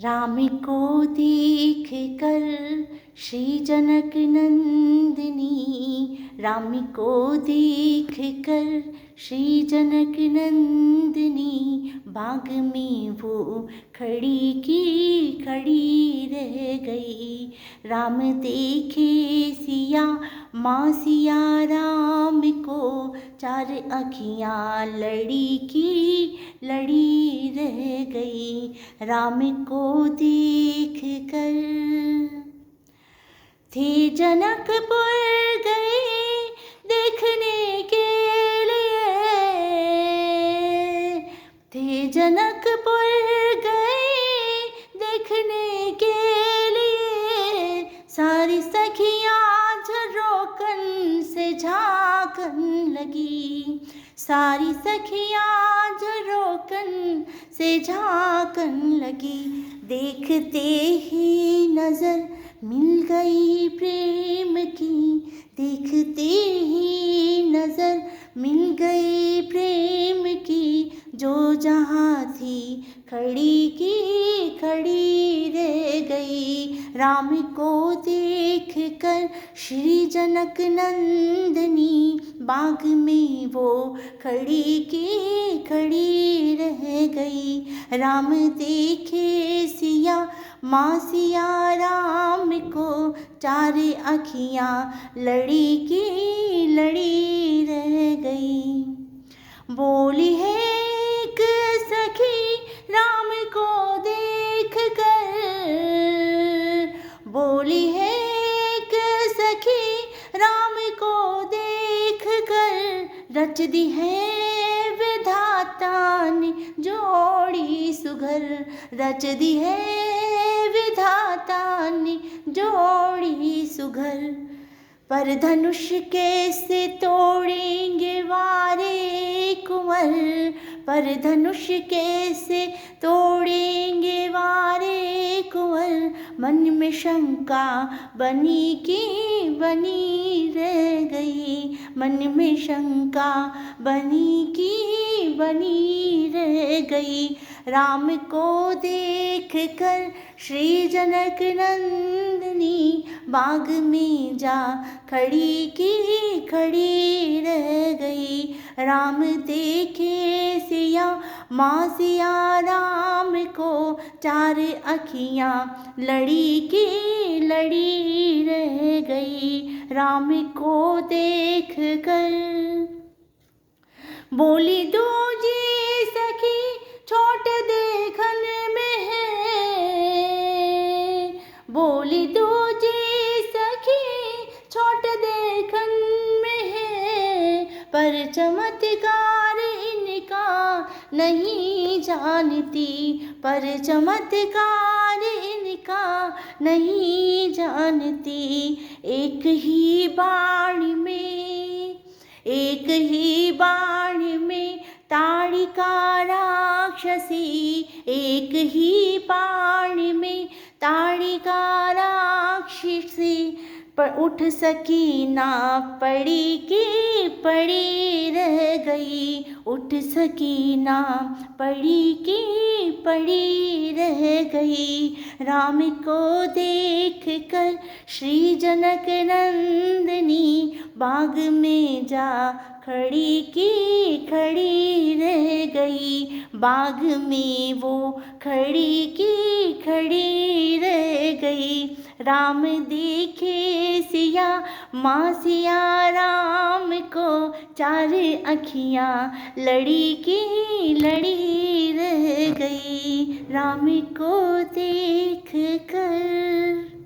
राम को देख कर श्री जनक नंदिनी, राम को देख कर श्री जनक नंदिनी, बाग में वो खड़ी की खड़ी रह गई। राम देखे सिया माँ सिया राम को, चार आँखियाँ लड़ी की लड़ी रह गई। राम को देख कर थे जनकपुर गए देखने के लिए, थे जनकपुर गए देखने के लिए, सारी सखियाँ झरोकन से झांकन लगी, सारी सखियाँ झरोकन से झांकन लगी। देखते ही नजर मिल गई प्रेम की, देखते ही नजर मिल गई प्रेम की, जो जहाँ थी खड़ी की खड़ी रह गई। राम को देख कर श्री जनक नंदिनी, बाग में वो खड़ी की खड़ी रह गई। राम देखे सिया माँ सिया राम को, चार आँखियाँ लड़ी की लड़ी रह गई। बोली है एक सखी राम को देख कर, बोली है एक सखी राम को देख कर, रच दी है विधाता ने जोड़ी सुघर, रच दी है विधाता ने जोड़ी सुघर। पर धनुष कैसे तोड़ेंगे वारे कुंवर, पर धनुष कैसे तोड़ेंगे वारे कुंवर, मन में शंका बनी की बनी रह गई, मन में शंका बनी की बनी रह गई। राम को देख कर श्री जनक नंदिनी, बाग में जा खड़ी की खड़ी रह गई। राम देखे सिया माँ सिया राम को, चार आँखियाँ लड़ी की लड़ी रह गई। राम को देख कर बोली दूजी सखी छोट देखन में है, बोली दूजी सखी छोट देखन में है, पर चमत्कार इनका नहीं जानती, पर चमत्कार इनका नहीं जानती। एक ही बाण में, एक ही बाण में ताड़िका राक्षसी, एक ही बाण में ताड़िका राक्षसी, पर उठ सकी ना पड़ी की पड़ी रह गई, उठ सकी ना पड़ी की पड़ी रह गई। राम को देख कर श्री जनक नंदिनी, बाग में जा खड़ी की खड़ी रह गई, बाग में वो खड़ी की खड़ी रह गई। राम देखे सिया माँ सिया राम को, चार आँखियाँ लड़ी की लड़ी रह गई। राम को देख कर